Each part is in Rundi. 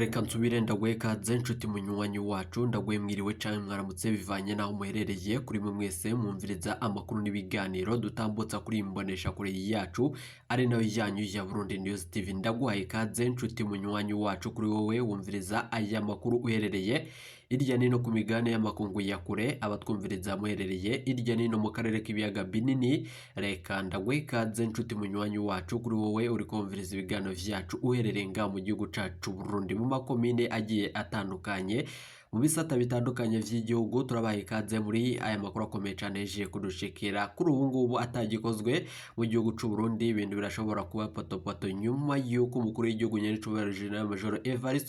Reka nsubire ndagweka nshuti munywanyi wacu ndagwe mwiriwe canke mwaramutse bivanye naho muherereye kuri mwe mwese mwumviriza amakuru n'ibiganiro dutambutsa kuri imbonesha kure yacu ari nayo yanyu ya Burundi News TV. Ndagwaye ikaze nshuti munywanyi wacu kuri wowe wumviriza aya makuru uherereye irya nino ku migane y'amakungu ya kure abatwumviriza muherereye irya nino mu karere k'ibiyaga binini. Reka ndagwe ikaze nshuti munywanyi wacu kuri wowe uri kumviriza ibiganiro vyacu uherereye nga mu gihugu cacu Burundi mu makomine agiye atandukanye mu bisata bitandukanye vy'igihugu. Turabaye ikaze muri aya makuru akomeye cyane yeje kudushikira kuri ubu ngubu atagikozwe mu gihugu c'u Burundi. Ibintu birashobora kuba potopoto nyuma yuko umukuru w'igihugu nyene General Major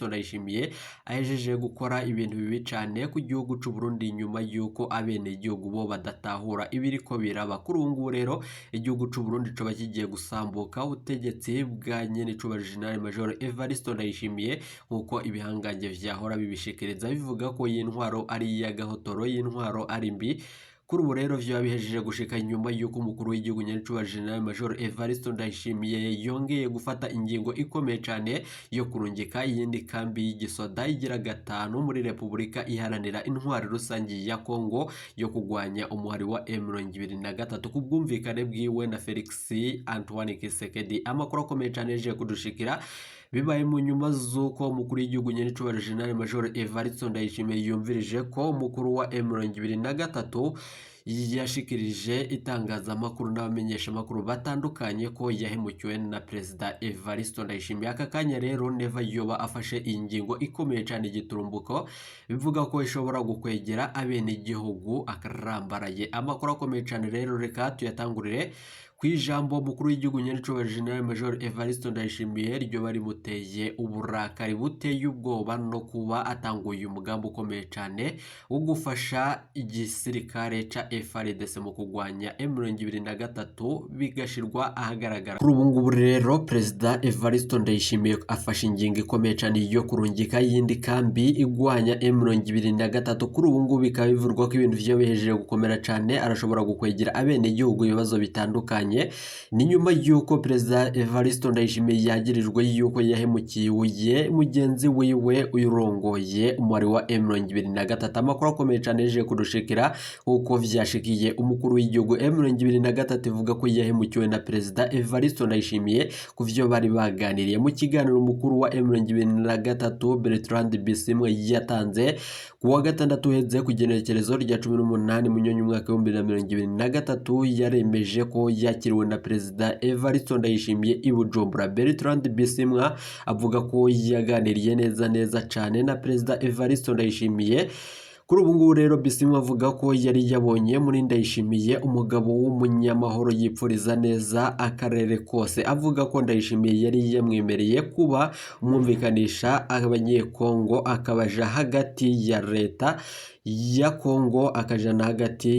Ndayishimiye ahejeje gukora ibintu bibi cyane ku gihugu c'u Burundi nyuma yuko abene igihugu bo badatahura ibiriko biraba. Kuri ubu ngubu rero igihugu c'u Burundi coba kigiye gusambuka ubutegetsi bwa nyene General Major Ndayishimiye nkuko ibihangange vyahora bibishikiriza bivuga ko y'intwaro ari y'agahotoro, y'intwaro ari mbi. Kuri ubu rero vyo bihejeje gushika nyuma yuko umukuru w'igihugu nyene General Major Ndayishimiye yongeye gufata ingingo ikomeye cyane yo kurungika iyindi kambi y'igisoda igira gatanu muri Repubulika iharanira intwari rusangi ya Congo yo kugwanya umuhari wa M23 ku bwumvikane bwiwe na Felix Antoine Tshisekedi. Amakuru akomeye cyane yeje kudushikira bibaye mu nyuma z'uko umukuru w'igihugu nyene General Major Ndayishimiye yumvirije ko umukuru wa M23 yashikirije itangazamakuru n'abamenyesha amakuru batandukanye ko yahemukiwe na Perezida Ndayishimiye. Aka kanya rero neva yoba afashe ingingo ikomeye cyane giturumbuko bivuga ko ishobora gukwegera abene igihugu akarambaraye. Amakuru akomeye cyane rero reka tuyatangurire kwijambo mukuru w'igihugu nyene General Major Ndayishimiye ryo bari muteye uburakari buteye ubwoba no kuba atanguye umugambi ukomeye cyane wo gufasha igisirikare ca FARDC mu kugwanya M23 bigashirwa ahagaragara. Kuri ubu ngubu rero Perezida Ndayishimiye afashe ingingo ikomeye cyane yo kurungika yindi kambi igwanya M23. Kuri ubu ngubu bikaba bivurwa ko ibintu vyo bihejeje gukomera cyane arashobora gukwegera abene igihugu ibibazo bitandukanye. Ni nyuma yuko Perezida Ndayishimiye yagirijwe yuko yahemukiye mugenzi wiwe uyirongoye umwari wa M23. Amakuru akomeye cyane yeje kudushikira uko vyashikiye umukuru w'igihugu M23 ivuga ko yahemukiwe na Perezida Ndayishimiye kuvyo bari baganiriye mu kiganiro. Umukuru wa M23 Bertrand Bisimwe yatanze kuwa gatandatu heze ku genekerezo rya 18 munyonyi umwaka wa 2023 yaremeje ko yakiriwe na Perezida Ndayishimiye i Bujumbura. Bertrand Bisimwe avuga ko yaganiriye neza cyane na Perezida Ndayishimiye. Kuri ubu ngubu rero Bisimwe avuga ko yari yabonye muri Ndayishimiye umugabo w'umunyamahoro yipfuriza neza akarere kose. Avuga ko Ndayishimiye yari yamwemereye kuba umwumvikanisha abanyekongo akabaja hagati ya leta ya Congo akajana hagati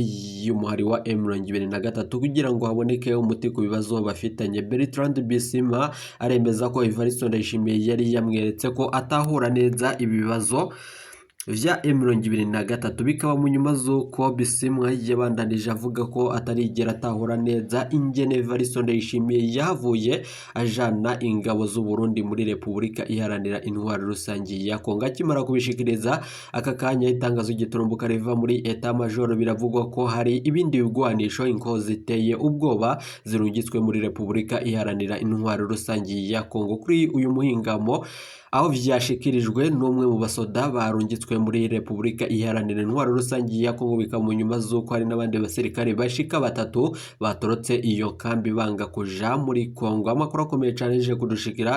y'umuhari wa M23 kugira ngo haboneke umuti ku bibazo bafitanye. Bertrand Bisimwe aremeza ko Ndayishimiye yari yamweretse ko atahura neza ibibazo vya M23. Bikaba mu nyuma z'uko Bisimwe yabandanije avuga ko atarigera atahura neza ingene Ndayishimiye yahavuye ajana ingabo z'u Burundi muri Repubulika iharanira intwari rusangi ya Congo. Akimara kubishikiriza aka kanya itangazo giturumbuka riva muri Etat Major biravugwa ko hari ibindi bigwanisho inkozi ziteye ubwoba zirungitswe muri Repubulika iharanira intwari rusangi ya Congo. Kuri uyu muhingamo aho vyashikirijwe n'umwe mu basoda barungitswe muri Repubulika iharanira intwaro rusangi ya Congo. Bikaba mu nyuma z'uko hari n'abandi basirikare bashika batatu batorotse iyo kambi banga kuja muri Congo. Amakuru akomeye cyane yeje kudushikira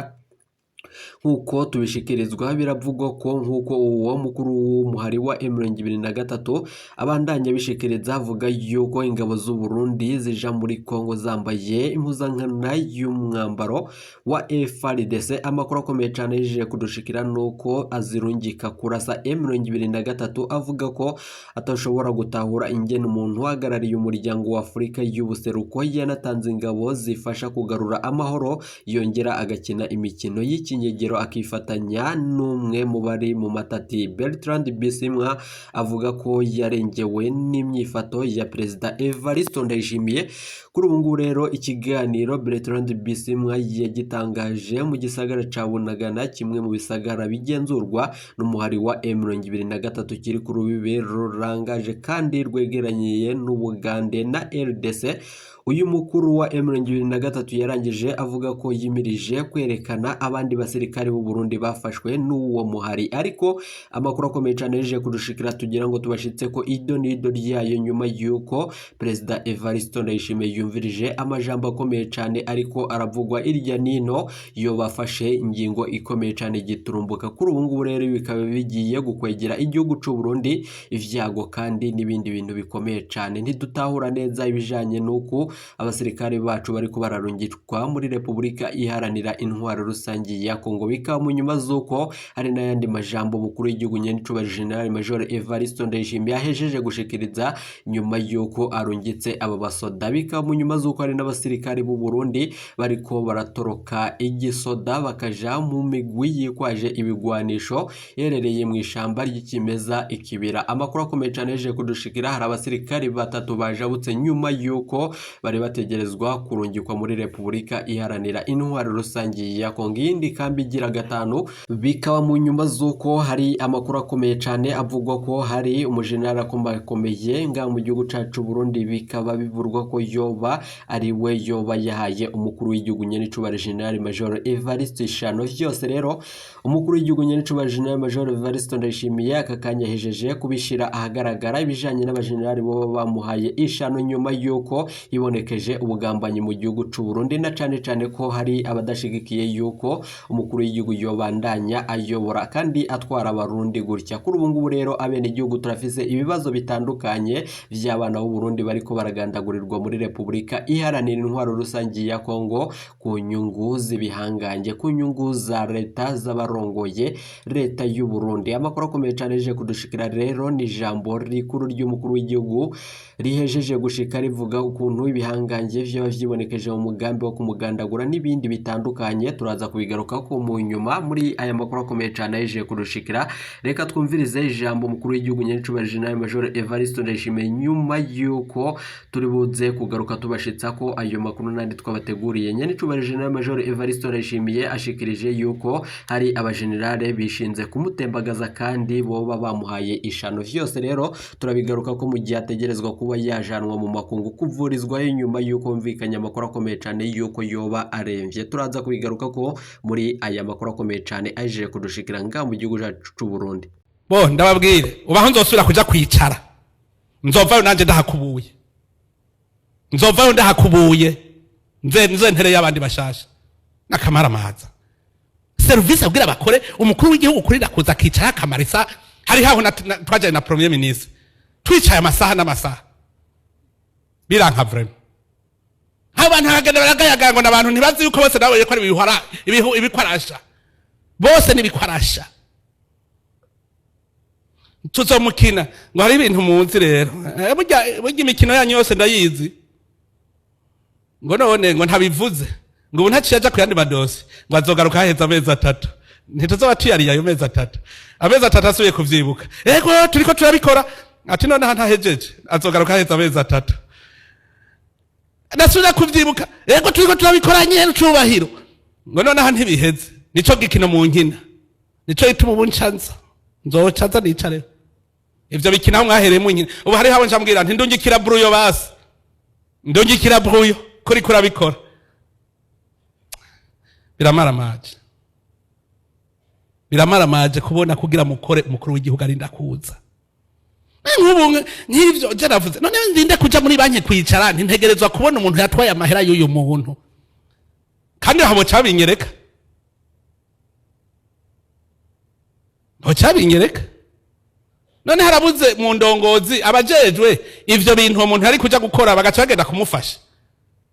nkuko tubishikirizwa biravugwa ko nkuko uwo mukuru w'umuhari wa M23 abandanya bishikiriza avuga yuko ingabo z'u Burundi zija muri Congo zambaye impuzankana y'umwambaro wa FARDC. Amakuru akomeye cyane yeje kudushikira nuko azirungika kurasa M23 avuga ko atashobora gutahura ingene umuntu uhagarariye umuryango wa Afurika y'ubuseruko yanatanze ingabo zifasha kugarura amahoro yongera agakina imikino y'ikinyegero akifatanya n'umwe mu bari mu matati. Bertrand Bisimwa avuga ko yarengewe n'imyifato ya Perezida Evariste Ndayishimiye. Kuri ubu ngubu rero ikiganiro Bertrand Bisimwa yagitangaje mu gisagara ca Bunagana, kimwe mu bisagara bigenzurwa n'umuhari wa M23 kiri ku rubibe rurangaje kandi rwegeranye n'Ubugande na RDC. Uyu mukuru wa M23 yarangije avuga ko yimirije kwerekana abandi basirikare b'u Burundi bafashwe n'uwo muhari, ariko amakuru akomeye cyane yeje kudushikira tugira ngo tubashitse ko ido nido ryayo nyuma yuko Perezida Evariste Ndayishimiye yumvirije amajambo akomeye cyane ariko aravugwa irya nino yo bafashe ingingo ikomeye cyane giturumbuka. Kuri ubu ngubu rero bikaba bigiye gukwegera igihugu cy'u Burundi ivyago kandi n'ibindi bintu bikomeye cyane. Ntidutahura neza ibijanye nuko abasirikare bacu bariko bararungikwa muri Repubulika Iharanira Intwaro Rusangi ya Congo, bikaba mu nyuma zuko hari n'ayandi majambo mukuru w'igihugu nyen'icyubahiro General Major Evariste Ndayishimiye yahejeje gushikiriza nyuma yuko arungitse aba basoda. Bikaba mu nyuma zuko hari n'abasirikare b'u Burundi bariko baratoroka igisoda bakaja mu migwi yikwaje ibigwanisho yerereye mu ishamba ry'ikimeza ikibira. Amakuru akomeye cyane yeje kudushikira, hari abasirikare batatu bajabutse nyuma yuko bari bategerezwa kurungikwa muri Repubulika Iharanira Intwaro Rusangi ya Congo. Iyindi kambi igira gatanu, bikaba mu nyuma zuko hari amakuru akomeye cyane avugwa ko hari umujenerali akomeye nga mu gihugu cacu Burundi, bikaba bivurwa ko yoba ari we yoba yahaye umukuru w'igihugu nyen'icyubahiro General Major Evariste Shano. Vyose rero umukuru w'igihugu nyen'icyubahiro General Major Evariste Ndayishimiye akakanya hejeje kubishira ahagaragara ibijanye n'abajenerali bo bamuhaye ishano nyuma yuko ibonekeje ubugambanyi mu gihugu cy'u Burundi, na cane cane ko hari abadashigikiye yuko umukuru w'igihugu yobandanya ayobora kandi atwara abarundi gutya. Kuri ubu ngubu rero abene igihugu turafise ibibazo bitandukanye vy'abana b'u Burundi bariko baragandagurirwa muri Repubulika Iharanira Intwaro Rusangi ya Congo ku nyungu z'ibihanganje, ku nyungu za leta z'abarongoye leta y'u Burundi. Amakuru akomeye cyane yeje kudushikira rero ni ijambo rikuru ry'umukuru w'igihugu rihejeje gushika rivuga ukuntu ibihangange vyo vyibonekeje mu mugambi wo kumugandagura n'ibindi bitandukanye. Turaza kubigaruka ko mu nyuma muri aya makuru akomeye cyane yeje kudushikira. Reka twumvirize ijambo umukuru w'igihugu nyen'icyubahiro General Major Evariste Ndayishimiye nyuma yuko turi buze kugaruka tubashitsa ko ayo makuru nandi twabateguriye. Nyen'icyubahiro General Major Evariste Ndayishimiye ashikirije yuko hari abajenerale bishinze kumutembagaza kandi boba bamuhaye ishano. Vyose rero turabigaruka ko mu gihe ategerezwa kuba yajanwa mu makungu kuvurizwayo nyuma yuko mvikanya amakuru akomeye cyane yuko yoba aremvye. Turaza kubigaruka ko muri aya makuru akomeye cyane aje kudushikira nga mu gihugu cy'u Burundi. Bo ndababwire ubaho nzosubira kuja kwicara, nzovayo nanje ndahakubuye, nzovayo ndahakubuye nze ntere y'abandi bashasha nakamara maza service abwira bakore. Umukuru w'igihugu kurira kuza kicara akamarisa hari haho twaje na premier ministre twicaye amasaha n'amasaha biranka vraiment. Abantu hagenda baragayaga ngo nabantu ntibazi yuko bose nawe ko ari ibikwarasha, bose nibikwarasha. Tuzomukina ngo hari ibintu munsi rero burya imikino yanyu yose ndayizi, ngo none ngo ntabivuze ngo ubu ntaciyaja ku yandi madosi ngo azogaruka haheze amezi 3. Ntituzoba tuyariye ayo mezi 3, amezi 3 asubiye kuvyibuka. Ego turiko turabikora ati none ntahejeje azogaruka haheze amezi 3. Nasubira kuvyibuka ego turiko turabikora nyene cubahiro ngo none ntibiheze. Nico gikino mu nkina, nico ituma ubuncanza nzocanza nicare. Ivyo bikina mwahereye mu nkina. Ubu hari habo njambwira nti ndungikira bruyo basi, ndungikira bruyo kuri kurabikora. Biramaramaje kubona kugira mukore umukuru w'igihugu arinda kuza. Nk'ubu nk'ivyo je navuze none ndinde kuja muri banki kwicara ntintegerezwa kubona umuntu yatwaye amahera y'uyu muntu kandi habo cabinyereka, cabinyereka. None harabuze mu ndongozi abajejwe ivyo bintu umuntu ari kuja gukora bagaca bagenda kumufasha.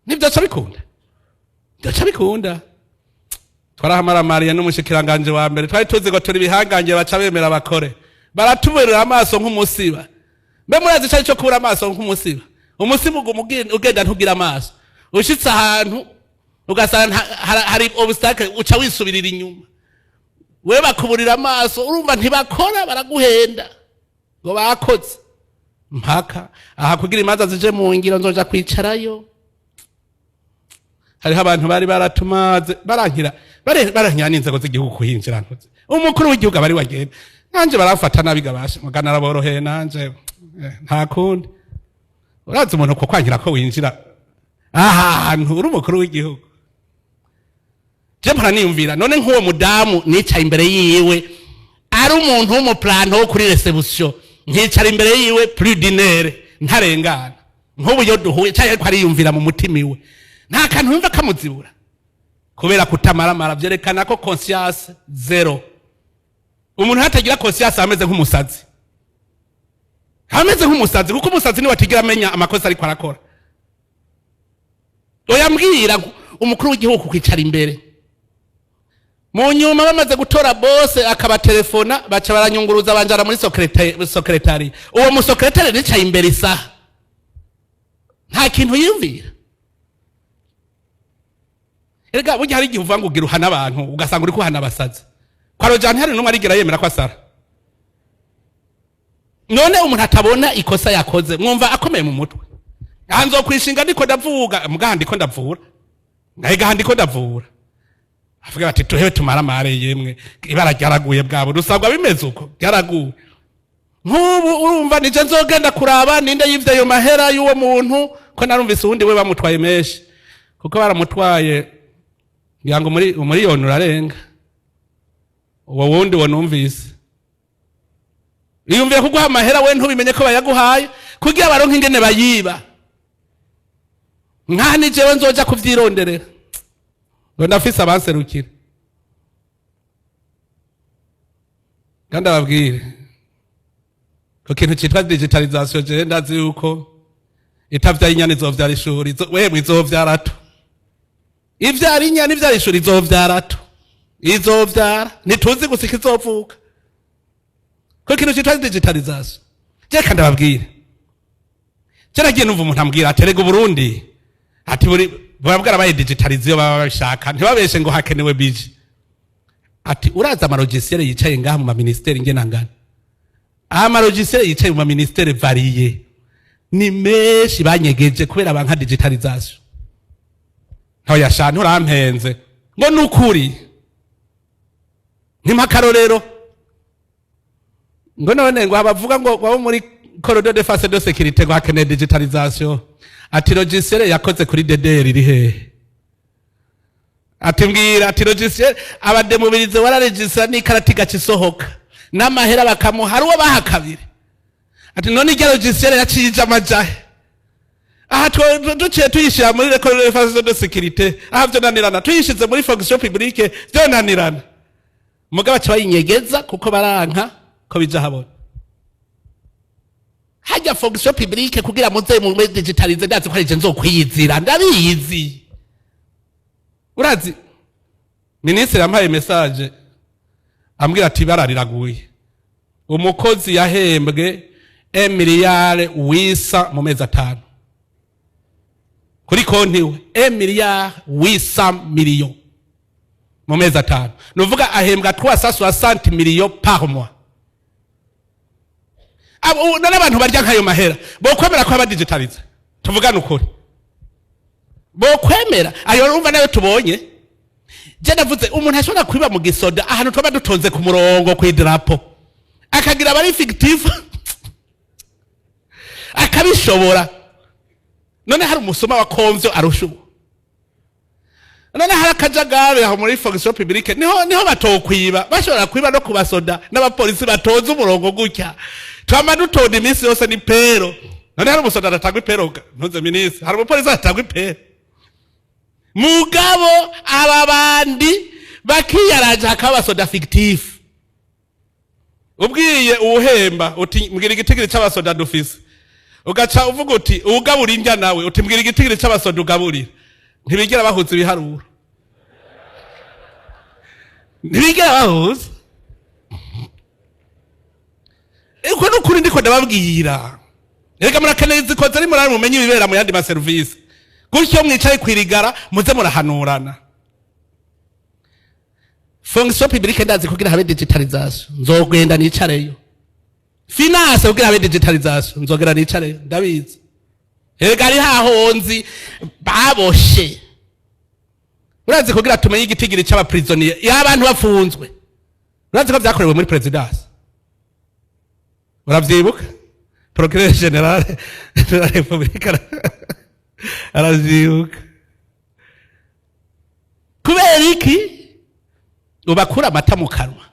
Nivyo cabikunda, nivyo cabikunda. Twarahamara n'umushikiranganje wa mbere twari tuzi ngo turi bihanganje baca bemera bakore, baratuberera amaso nk'umusiba. Mbe murazi cyari cyo kubura amaso nk'umusiba. Umusiba ugenda ntugira amaso, ushitse ahantu ugasanga hari obstacle uca wisubirira inyuma we bakuburira amaso urumva ntibakora baraguhenda ngo bakoze mpaka aha kugira imanza zije mu ngiro nzoja kwicarayo hariho abantu bari baratumaze barankira n'inzego z'igihugu kuhinjira ntuze umukuru w'igihugu abari wagenda nanje barafata nabi gabasha mugana araboroheye nanje nta kundi urazi umuntu ko kwankira ko winjira ahantu uri umukuru w'igihugu je mpora niyumvira none nk'uwo mudamu nicaye imbere yiwe ari umuntu w'umuplanto wo kuri reception nkicara imbere yiwe plus d'une ntarengana nk'ubu yo duhuye cyangwa ko ariyumvira mu mutima iwe nta kantu yumva kamuzibura kubera kutamaramara byerekana ko conscience zero umuntu hatagira conscience ameze nk'umusazi kuko umusazi ni watigira amenya amakosa ariko arakora oyambwira umukuru w'igihugu kwicara imbere mu nyuma bamaze gutora bose akabatelefona baca baranyunguruza banjara muri secretary uwo mu secretary nicaye imbere isaha nta kintu yumvira erega burya hari igihe uvuga ngo ugira uhana abantu ugasanga uri kuhana abasazi kwa rojani hari n'umwe arigira yemera ko asara none umuntu atabona ikosa yakoze mwumva akomeye mu mutwe hanzo kwishinga ndiko ndavuga mugandi ndiko ndavura ngahiga ndiko ndavura avuga bati tuhewe tumaramare yemwe ibara ryaraguye bwabo rusabwa bimeze uko ryaraguye nk'ubu urumva nije nzogenda kuraba ninde yivye ayo mahera y'uwo muntu ko narumvise uwundi we bamutwaye menshi kuko baramutwaye ngirango muri yone urarenga uwo wundi wo numvise iyumviye kuguha amahera we ntubimenye ko bayaguhaye kugira baronke ingene bayiba nkani jewe nzoja kuvyironderera ngo ndafise abanserukira kandi ababwire ko kintu citwa digitalization je ndazi yuko itavya inyana izovyara ishuri wemwe izovyara tu ivyara inyana ivyara ishuri izovyara ntituzi gusika izovuka ko kintu citwa digitalization je kandi ababwire je nagiye numva umuntu ambwira aterega Uburundi ati babwira baye digitalize yo baba bashaka ntibabeshe ngo hakenewe biji ati uraza amarogisiere yicaye ngaha mu ministeri ngenangana amarogisiere yicaye mu ministeri variye ni meshi banyegeje kubera abanka digitalization ntaho yashana urampenze ngo nukuri ni makarorero ngo none ngo abavuga ngo wabo muri corridor de face de sécurité ngo hakeneye digitalization ati logiciel yakoze kuri DDR iri he ati mbwira ati logiciel abademobilize wararegistra n'ikarati gacisohoka n'amahera bakamuha hari uwo bahakabire ati none irya logiciel yacije amajahe aha duciye tuyishira muri corridor de face de sécurité aha byo nanirana tuyishize muri fonction publique byo nanirana mugaba cyayinyegeza kuko baranka ko bija habona hajya fonction publique kugira muze mu digitalize ndazi ko arije nzokwiyizira ndabizi urazi ministre yampaye message ambwira ati barariraguye umukozi yahembwe 1 miliyari wisa mu mezi 5 kuri konti we 1 miliyari wisa million mu mezi 5 nuvuga ahembwa 360 million par mois none abantu barya nkayo mahera bokwemera ko aba digitalize tuvugana ukuri bokwemera ayo urumva nayo tubonye je ndavuze umuntu ashobora kwiba mu gisoda ahantu twaba dutonze ku murongo ku idrapo akagira bari fictive akabishobora none hari umusoma wa konvyo arushu none hari akajagare aho muri fonction publique niho batokwiba bashobora kwiba no kubasoda n'abapolisi batoza umurongo gutya twama dutonda iminsi yose ni pero none hari umusoda aratagwa ipero ntuze ministre hari umupolisi aratagwa ipero mugabo aba bandi bakiyaraje akabasoda fictive ubwiye uwuhemba uti mbwira igitigiri c'abasoda dufise ugaca uvuga uti ugabura indya nawe uti mbwira igitigiri c'abasoda ugaburira ntibigera bahuza ibiharuro ntibigera bahuza eko nukuri ndiko ndababwira reka murakeneye zikoze ari murari mumenye ibibera mu yandi ma service gutyo mwicaye kwirigara muze murahanurana. Fonction publique ndazi kugira habe digitalisation nzogenda nicareyo. Finance kugira habe digitalisation nzogera nicareyo ndabizi. Ega ari hahonzi baboshe. Urazi kugira tumenye igitigiri cy'aba prisonnier y'abantu bafunzwe. Urazi ko byakorewe muri presidence. Uravyibuka? Procureur general de la République aravyibuka. Kubera iki ubakura amata mu kanwa?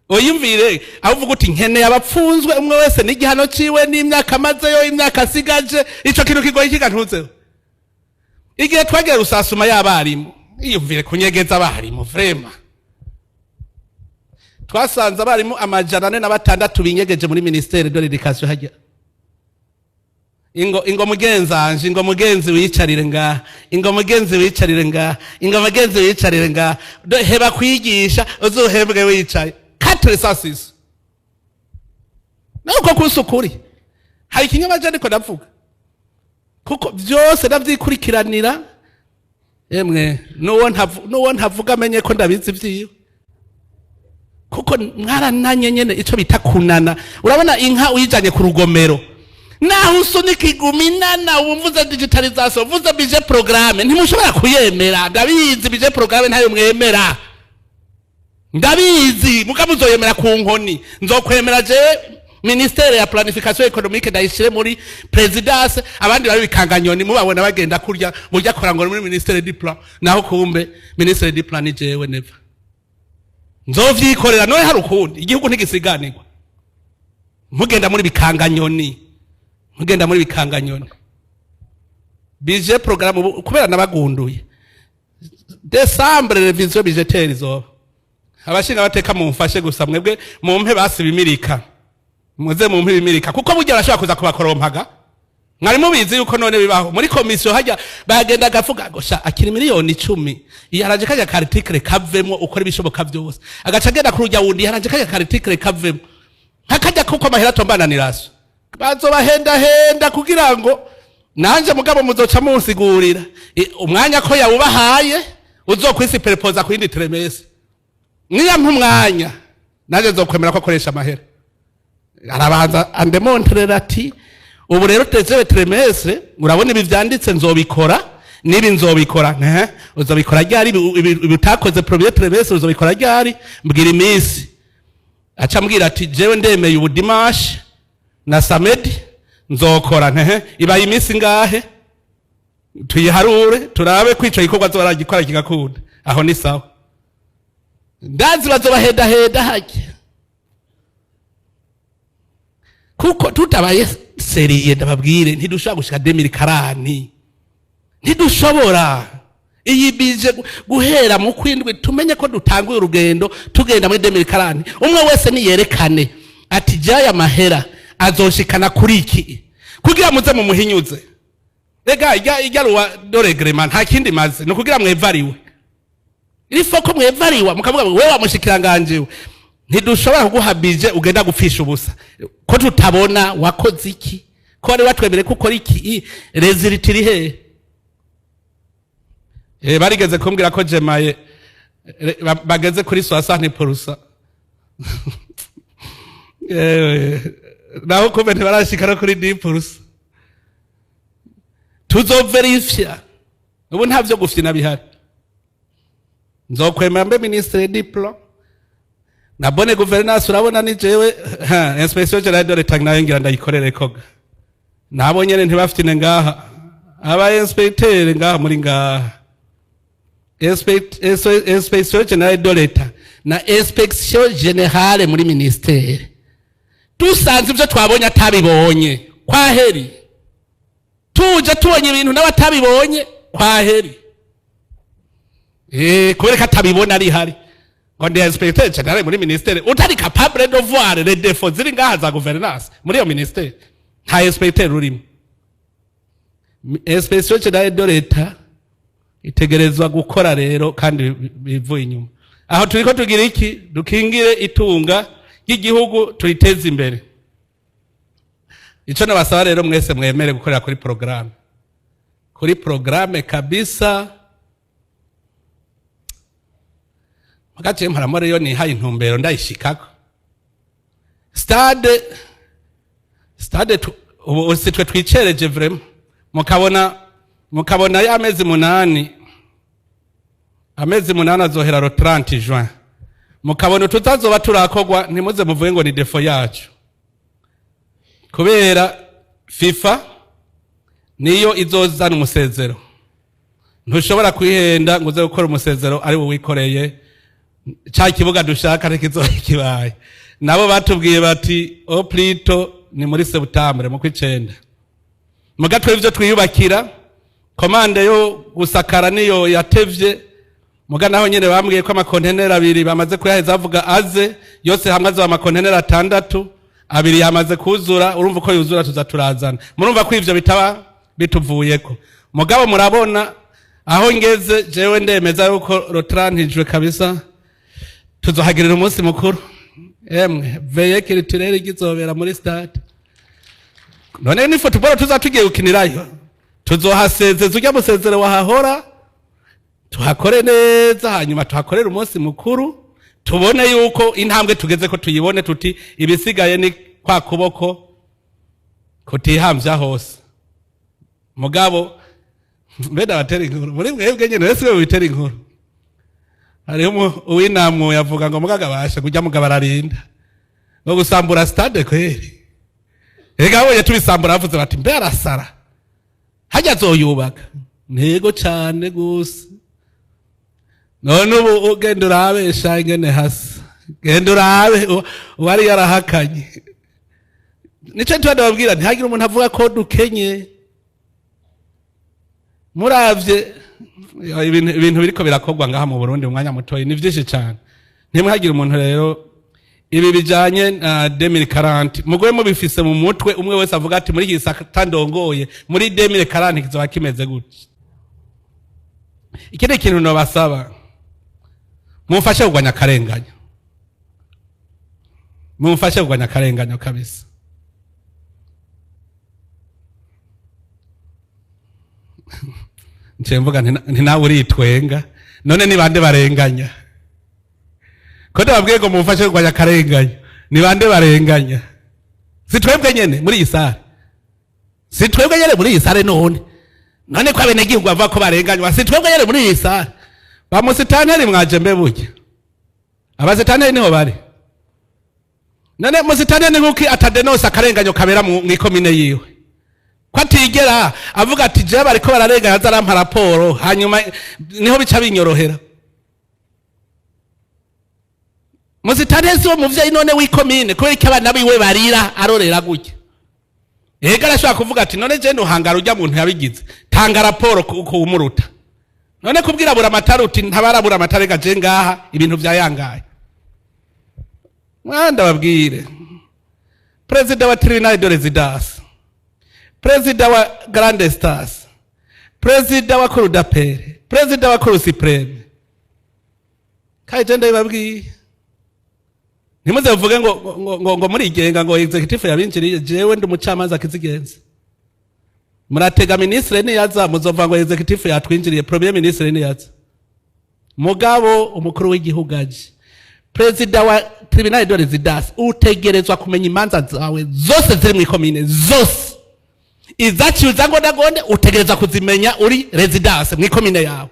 Oyumvire avuga uti nkene yabapfunzwe umwe wese n'igihano ciwe n'imyaka mazeyo imyaka sigaje ico kintu kigoye kigantuzeho. Igihe twagera rusasuma y'abarimu iyumvire kunyegeza abarimu vrema. Twasanze abarimu amajana 46 binyegeje muri ministere de l'Education hajya. Ingo mugenzanje ingo mugenzi wicarire nga ingo mugenzi wicarire nga ingo mugenzi wicarire nga heba kwigisha uzohembwe wicaye 4 nuko kusukuri hari kinyamaje niko ndavuga kuko byose ndavyikurikiranira emwe nuwo ntavuga amenye ko ndabizi vyiwe kuko mwarananye nyene ico bita kunana. Urabona inka uyijanye ku rugomero naho usunika iguminana umvuza digitalisation uvuza budget programme ntimushobora kuyemera. Ndabizi budget programme ntayo mwemera, ndabizi mukamuzoyemera ku nkoni. Nzokwemera je ministere ya planification économique Ndayishimiye muri présidence abandi bari bikanganyoni mubabona bagenda kurya burya korangora muri ministere du plan naho kumbe ministere du plan jewe never nzovyikorera noye harukundi igihugu ntigisiganirwa. Mugenda muri bikanganyoni budget programme kubera nabagunduye Decembre revision budgetaire zo abashinga bateka mumfashe gusa mwebwe mumpe basi bimirika muze mumpe bimirika kuko burya arashaka kuza kubakorompaga. Mwari mubizi yuko none bibaho muri commission hajya bagenda gavuga gosha akiri miliyoni 10 yaraje kajya article kavemo ukora ibishoboka byose agaca genda kurujya wundi yaraje kajya article kavemo hakajya kuko amahera tombana niraso bazobahenda kugira ngo nanje mugabo muzoca munsigurira umwanya ko yawubahaye uzokwisi perpoza ku yindi tremese niya mwanya naje zokwemera ko akoresha amahera. Arabanza andemontrera ati ubu rero tezewe tremese urabona ibi vyanditse nzobikora nibi nzobikora uzobikora ryari ibitakoze premier tremese uzobikora ryari mbwira iminsi. Aca mbwira ati jewe ndemeye ubu dimanche na samedi nzokora ibaye iminsi ngahe tuyiharure turabe kwica ikorwa zoragikora kigakunda aho ni sawa. Ndazi bazobaheda hajye kuko tutabaye seriye ndababwire ntidushobora gushika 2040 ntidushobora iyi bije guhera mu kwindwi tumenye ko dutanguye urugendo tugenda muri 2040 umwe wese niyerekane ati jaya mahera azoshikana kuri iki kugira muze mu muhinyuze. Ega ijya ruwa doregrema nta kindi maze no kugira mwevariwe irifoko mwevariwa mukavuga wewe wamushikiranganje ntidushobora kuguhabije ugenda gupfisha ubusa ko tutabona wakoze iki ko ari watwemere ko ukora iki result iri he. Barigeze kumbwira ko jemaye bageze kuri 60%. Naho kumbe ntibarashikana kuri 10%. Tuzoverifya ubu ntavyo gufyina bihari. Nzokwemera mbe ministre diplo na bonne gouvernance urabona ni jewe inspection generale de l'État nayo ngira ndayikorere koga nabo nyene ntibafitine ngaha aba inspecteur ngaha muri ngaha inspection generale de l'État na inspection générale muri ministère dusanze ibyo twabonye atabibonye kwaheri tuje tubonye ibintu n'abatabibonye kwaheri kubera atabibona ari hari ngo ndi inspecteur general muri ministère utari capable de voir les défauts ziri ngaha za gouvernance muri yo ministère nta inspecteur urimo. Inspection générale de l'État itegerezwa gukora rero kandi bivuye inyuma aho turiko tugira iki dukingire itunga y'igihugu turiteze imbere. Ico nabasaba rero mwese mwemere gukorera kuri programme kuri programme kabisa. Mugati mparamore yo ni hayi intumbero ndayishikako. Stade ubu sitwe twicereje vraiment. Mukabona ya amezi 8 azohera ro 30 juin. Mukabona tutazoba turakogwa ntimuze muvuge ngo ni defo yacu. Kubera FIFA niyo izozana umusezero. Ntushobora kwihenda ngo uze gukora umusezero ari wo wikoreye. Cha kibuga dushaka kibaye. Nabo batubwiye bati oplito ni muri Septembre mu kwicenda. Mugatwe ivyo twiyubakira komande yo gusakara niyo yatevye. Mugana aho nyene bambwiye ko amakontenera 2 bamaze kuyaheza avuga aze yose hamwe azo amakontenera 6 2 yamaze kuzura. Urumva ko yuzura tuzaturazana. Murumva ko ivyo bitaba bituvuyeko. Mugabo murabona aho ngeze jewe ndemeza yuko rotrantijwe kabisa. Tuzohagirira umunsi mukuru. Veye kiriturere gizobera muri stade. None ni football tuzatugiye ukinirayo. Tuzohasezeza ujya musezero wahahora. Tuhakore neza hanyuma tuhakorera umunsi mukuru. Tubone yuko intambwe tugeze ko tuyibone tuti ibisigaye ni kwa kuboko kutihamvya hose. Mugabo mbeda batera inkuru. Muri mwebwe nyene wese we bitera inkuru. Hariho uwinamwe yavuga ngo mugaga basha kujya mugabararinda. No gusambura stade kweri. Ega woye tubisambura avuze bati mbe arasara. Hajya zoyubaka. Ntego cyane gusa. None ubu ugenda urabe shangene hasi. Genda urabe wari yarahakanye. Nico twababwira ntihagira umuntu avuga ko dukenye. Muravye ibintu biriko birakogwa ngaha mu Burundi umwanya mutoyi ni vyinshi cyane. Ntimwagira umuntu rero ibi bijanye na 2040 mugwe mu bifise mu mutwe umwe wese avuga ati muri gisaka ndongoye muri 2040 kizoba kimeze gutya. Ikindi kintu no basaba mumfashe kugwanya akarenganya. Mumfashe kugwanya akarenganya kabisa. Nchemvuga ninawe uritwenga none ni bande barenganya. Ko ndababwiye ngo mumfashe kugwanya akarenganya ni bande barenganya. Sitwebwe nyene muri isare. Sitwebwe nyene muri isare none ko abene gihugu bava ko barenganywa. Sitwebwe nyene muri isare. Bamusitanteri mwaje mbe buke. Abasitanteri niho bari. None musitanteri nkuki atadenosa akarenganyo kabera mu ikomine yiwe. Kwatigera avuga ati je bariko bararenganya zarampa raporo hanyuma niho bica binyorohera. Musitanteri wo muvye none w'ikomine ko iki abana biwe barira arorera gutya. Ega arashaka kuvuga ati none je nduhangara ujya muntu yabigize. Tanga raporo ku umuruta. None kubwira bura mataruti ntabarabura matarega je ngaha ibintu vyayangaye. Mwanda babwire. President wa Tribunal de Residence. President wa Grande Stars. President wa Cour d'appel. President wa Cour supreme. Kai tende babwiye. Nimuze uvuge ngo muri igenga ngo executive yabinjiriye jewe ndi umucamanza kizigenza. Muratega ministre ni yaza muzova ngo executive yatwinjiriye premier ministre ni yaza. Mugabo umukuru w'igihugu aje. President wa Tribunal de Residence utegerezwa kumenya imanza zawe zose ziri mu ikomine zose. Izaciuza ngo dagonde utegerezwa kuzimenya uri residence mu ikomine yawe.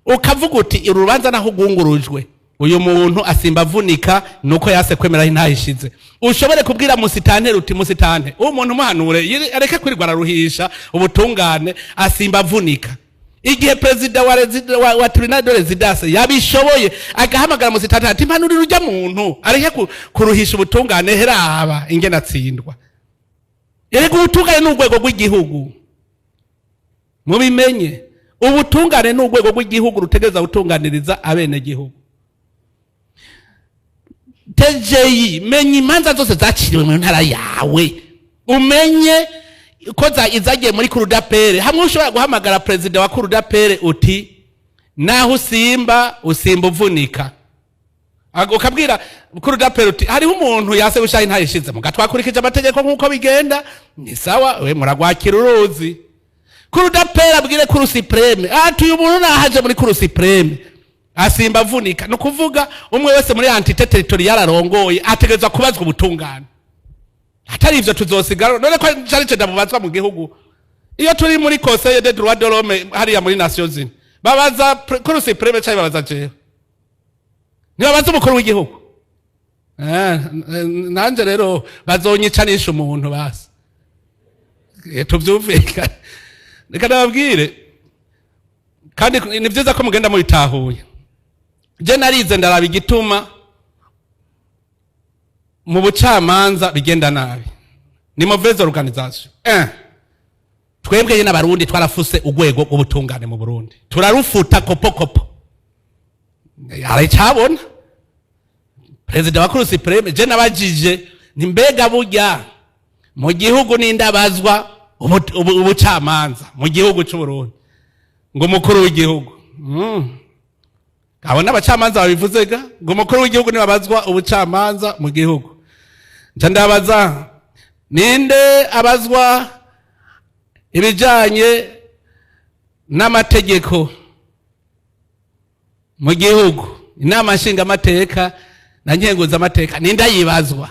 Ukavuga uti urubanza naho gungurujwe. Uyu muntu asimba vunika nuko yase kwemera intahishize. Ushobore kubwira musitanteri uti musitante uwo muntu muhanure areke kwirirwa araruhisha ubutungane asimba vunika. Igihe president wa Tribunal de Residence yabishoboye agahamagara musitanteri ati mpanurira ujya muntu areke kuruhisha ubutungane heraba ingena atsindwa. Yerego ubutungane n'urwego rw'igihugu. Mubimenye ubutungane n'urwego rw'igihugu rutegereza gutunganiriza abene gihugu. TJI menye imanza zose zaciriwe mu ntara yawe. Umenye ko izagiye muri Cour d'appel. Hamwe ushobora guhamagara president wa Cour d'appel uti naho usimba uvunika. Ukabwira Cour d'appel uti hariho umuntu yase ushaye ntahishize mugatwakurikije amategeko nkuko bigenda ni sawa we muragwakira uruzi. kurudapera abwire kuru supreme ati uyu muntu nahaje muri kuru supreme asimba avunika no kuvuga umwe wese muri entité territoriale arongoye ategerezwa kubazwa ubutungane atari ivyo tuzosigara none ko cyari cyo ndabubazwa mu gihugu iyo turi muri conseil des droits de l'homme hariya muri Nations Unies babaza kuru supreme cyari babaza je nibabaza umukuru w'igihugu nanje rero bazonyicanisha umuntu basi tuvyumvika reka nababwire kandi ni byiza ko mugenda mubitahuye je narize ndaraba igituma mu bucamanza bigenda nabi ni mauvaise organisation twebwe yena Barundi twarafuse urwego rw'ubutungane mu Burundi turarufuta kopo aracabona President wa Cour supreme je nabajije ni mbega burya mu gihugu n'indabazwa ubucamanza mu gihugu cy'u Burundi ngo umukuru w'igihugu abona abacamanza babivuzega ngo umukuru w'igihugu nibabazwa ubucamanza mu gihugu ndabaza ninde abazwa ibijanye n'amategeko mu gihugu inama nshinga amateka na nkenguza amateka ninde yibazwa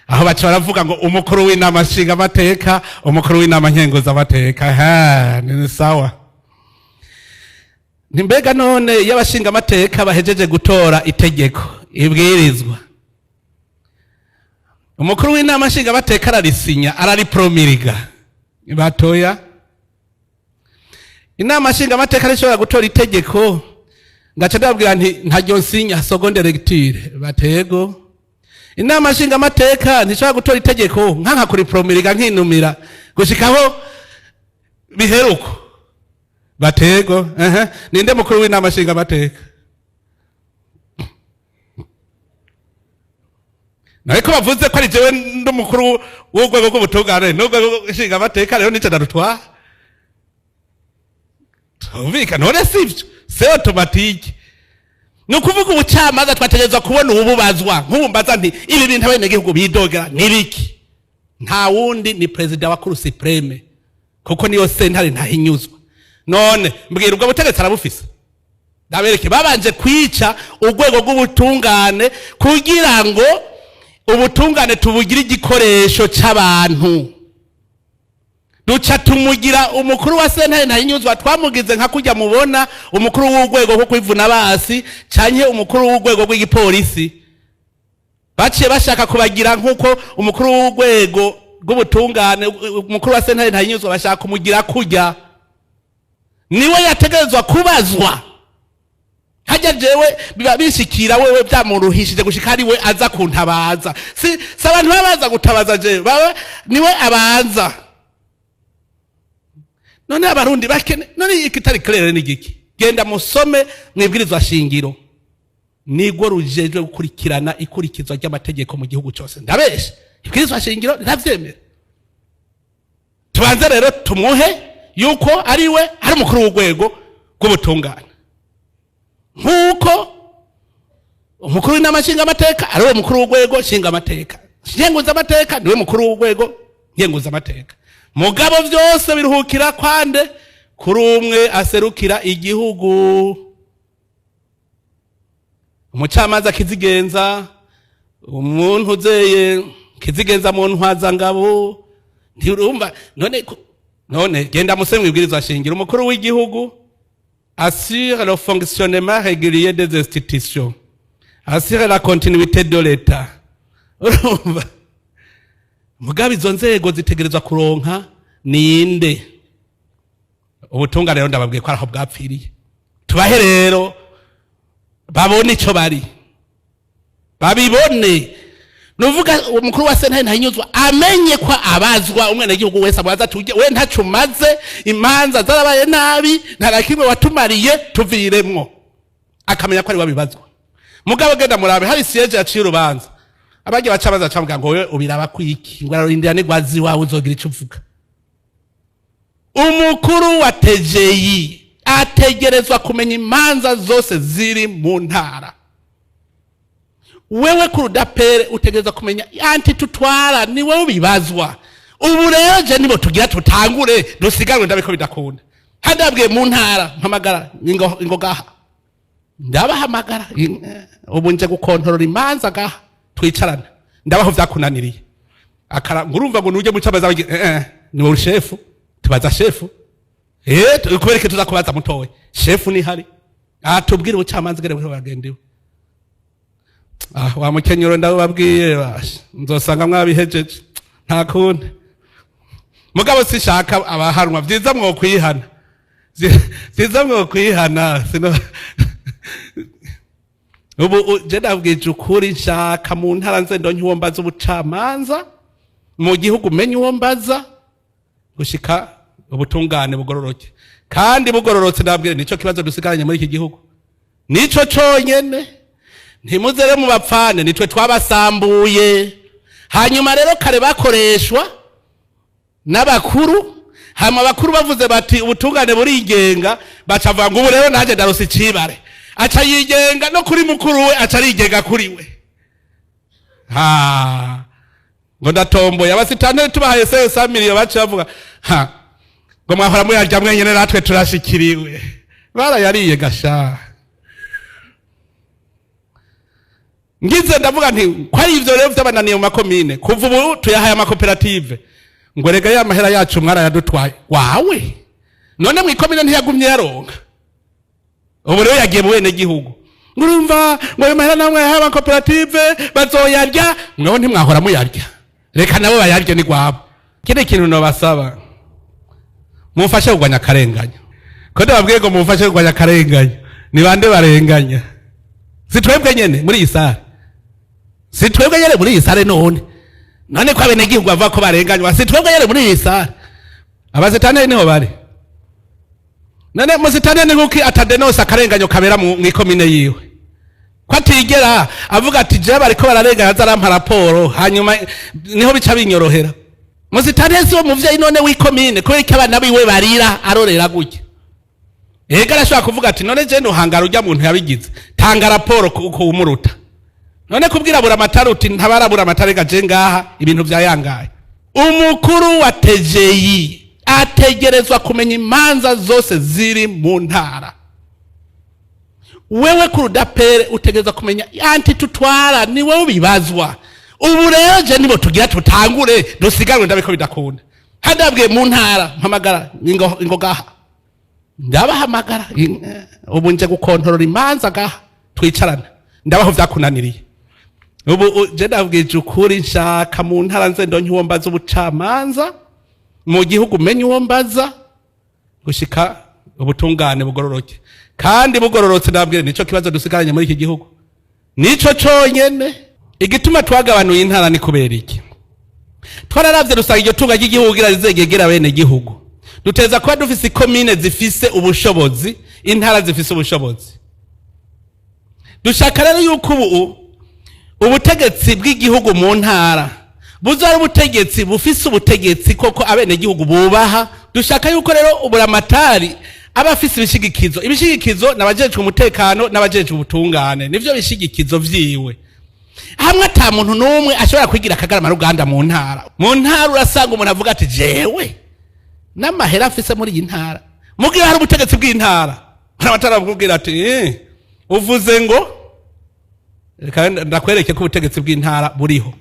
aho baca baravuga ngo umukuru w'inama nshinga amateka umukuru w'inama nkenguza amateka ni sawa ni mbega none y'abashinga amateka bahejeje gutora itegeko ibwirizwa umukuru w'inama nshinga amateka ararisinya araripromiriga batoya inama nshinga amateka rishobora gutora itegeko ngaca ndababwira nti ntaryo nsinya seconde lecture batego inama nshinga amateka ntishobora gutora itegeko nkanka kuri promiriga nkinumira gushikaho biheruko batego ninde mukuru w'inama nshinga amateka nariko bavuze ko ari jewe ndumukuru w'urwego rw'ubutungane n'urwego nshinga amateka rero nico ndarutwa tumvika none sivyo c'est automatique nukuvuga ubucamanza twategerezwa kubona ububazwa nk'ubumbaza nti ibi bintu abene gihugu bidogera nibiki nta wundi ni president wa Cour supreme kuko niyo sentare ntahinyuzwa none mbwira ubwo butegetsi arabufise ndabereke babanje kwica urwego rw'ubutungane kugira ngo ubutungane tubugira igikoresho c'abantu duca tumugira umukuru wa sentare ntahinyuzwa twamugize nka kujya mubona umukuru w'urwego rwo kwivuna basi canke umukuru w'urwego rw'igipolisi baciye bashaka kubagira nkuko umukuru w'urwego rw'ubutungane umukuru wa sentare ntahinyuzwa bashaka kumugira kujya niwe yategerezwa kubazwa hajya jewe biba bishikira wewe byamuruhishije gushika ari we aza kuntabaza si abantu babaza gutabaza jewe baba niwe abanza none abarundi bakene none ikitari claire n'igiki genda musome mwibwirizwa shingiro nigo rujejwe gukurikirana ikurikizwa ry'amategeko mu gihugu cyose ndabeshe ibwirizwa shingiro ntavyemera tubanze rero tumuhe yuko ari we ari umukuru w'urwego rw'ubutungane nkuko umukuru w'inama nshinga amateka ari we mukuru w'urwego nshinga amateka nkenguza amateka niwe mukuru w'urwego nkenguza amateka mugabo byose biruhukira kwande kuri umwe aserukira igihugu umucamanza kizigenza umuntu uzeye kizigenza mu ntwaza ngabo ntirumva none genda musemwe ibwirizwa shingiro umukuru w'igihugu assure le fonctionnement régulier des institutions assure la continuité de l'état urumva mugabe izo nzego zitegerezwa kuronka ninde ubutungane rero ndababwiye ko araho bwapfiriye tubahe rero babone ico bari babibone nuvuga umukuru wa sentare ntahinyuzwa amenye ko abazwa umwene gihugu wese abaza tuje we ntacumaze imanza zarabaye nabi ntarakimwe watumariye tuviremwo akamenya ko ari wabibazwa mugabo genda murabe hari siege yaciye urubanza abaje bacabaza camubwira ngo wewe ubiraba kwiki ngo ararindira n'igwazi wawe uzogira ico uvuga umukuru wa TGI ategerezwa kumenya imanza zose ziri mu ntara wewe kurudapere utegerezwa kumenya anti tutwara ni wewe ubibazwa ubu rero je nibo tugira tutangure dusiganwe ndabiko bidakunda hadabwiye mu ntara mpamagara ingogaha ndabahamagara ubu nje gukontorora imanza gaha twicarana ndabaho vyakunaniriye akara ngurumva ngo nuje mucabaza ni wo shefu tubaza shefu kubereke tuzakubaza mutowe shefu ni hari atubwire ubucamanza gere bwo bagendewe wa mukenyero ndababwiye basha nzosanga mwabihejeje nta kundi mugabo sishaka abahanwa vyiza mwo kwihana vyiza mwo kwihana sino ubu je ndabwije ukuri nshaka mu ntara nze ndonke uwo mbaza ubucamanza mu gihugu menye uwo mbaza gushika ubutungane bugororoke kandi bugororotse ndabwire nico kibazo dusigaranye muri iki gihugu nico conyene ntimuzere mu bapfane nitwe twabasambuye hanyuma rero kare bakoreshwa n'abakuru hama abakuru bavuze bati ubutungane burigenga bacavuga ngo ubu rero naje ndarose icibare aca yigenga no kuri mukuru we aca arigenga kuri we ngo ndatomboye abasitanteri tubahaye sesa miliyo baca bavuga ngo mwahora muyarya mwenyene natwe turashikiriwe barayariye gasha ngize ndavuga nti ko ari ivyo rero vyabananiye mu makomine kuva ubu tuyahaye amakoperative ngo rega ya mahera yacu mwarayadutwaye wawe none mwikomine ntiyagumye yaronka ubu rero yagiye mu bene gihugu ngurumva ngo ayo mahera namwe yahaye amakoperative bazoyarya mweho ntimwahora muyarya reka nabo bayarye ni gwabo kene kintu no basaba mufashe kugwanya akarenganya ko ndababwiye ngo mufashe kugwanya akarenganya ni bande barenganya sitwebwe nyene muri isare sitwebwe nyene muri isare none ko abene gihugu bava ko barenganywa sitwebwe nyene muri isare abazitane niho bari none muzitane ni nkuki atadenosa akarenganyo kabera mu ikomine yiwe ko atigera avuga ati je bariko bararenganya zarampa raporo hanyuma niho bica binyorohera muzitane so muvyeyi none w'ikomine ko iki abana biwe barira arorera gutya arashobora kuvuga ati none je nuhangara urya muntu yabigize tanga raporo kumuruta none kubwira buramatari uti ntabarabura amatari gaje ngaha ibintu vyayangaye umukuru wa TGI ategerezwa kumenya imanza zose ziri mu ntara wewe kurudapere utegerezwa kumenya anti tutwara ni wewe bibazwa ubu rero je nibo tugira tutangure dusiganwe ndabiko bidakunda hadabwiye mu ntara mpamagara ingogaha ndabahamagara ubu nje gukontorora imanza gaha twicarana ndabaho vyakunaniriye ubu je ndabwije ukuri nshaka mu ntara nze ndonke uwo mbaza ubucamanza mu gihugu menye uwo mbaza gushika ubutungane bugororoke kandi bugororotse ndabwire nico kibazo dusigaranye muri iki gihugu nico conyene igituma twagabanuye intara ni kubera iki twararavye rusanga iryo tunga ry'igihugu gira rizegegera bene gihugu duteza kuba dufise ikomine zifise ubushobozi intara zifise ubushobozi dushaka rero yuko ubutegetsi bw'igihugu mu ntara buzara ubutegetsi bufise ubutegetsi koko abene gihugu bubaha dushaka yuko rero uburamatari abafise ibishigikizo nabajejwe umutekano nabajejwe ubutungane nivyo bishigikizo vyiwe hamwe ata muntu numwe ashobora kwigira akagarama ruganda mu ntara urasanga umuntu avuga ati jewe n'amahera afise muri iyi ntara mugihe hari ubutegetsi bw'intara baramatara bakubwira ati uvuze ngo reka ndakwereke ko ubutegetsi bw'intara buriho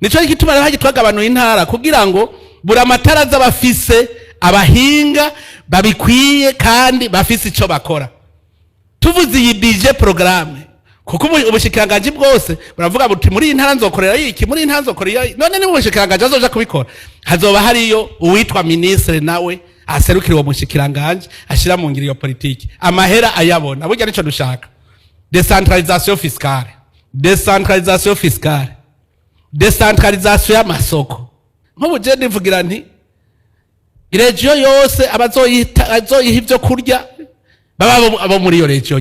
nico gituma rero twagabanuye intara kugira ngo buramatara z'abafise abahinga babikwiye kandi bafise ico bakora tuvuze iyi budget programme kuko ubushikiranganje bwose buravuga buti muri intara nzokorera iki muri intara nzokorera none ni ubushikiranganje azoja kubikora hazoba hariyo uwitwa ministre nawe aserukira uwo mushikiranganje ashira mu ngiro yo politiki amahera ayabona burya nico dushaka decentralisation fiscale decentralisation y'amasoko nk'ubu je nivugira nti iregio yose abazoyiha ivyo kurya baba abo muri iyo regio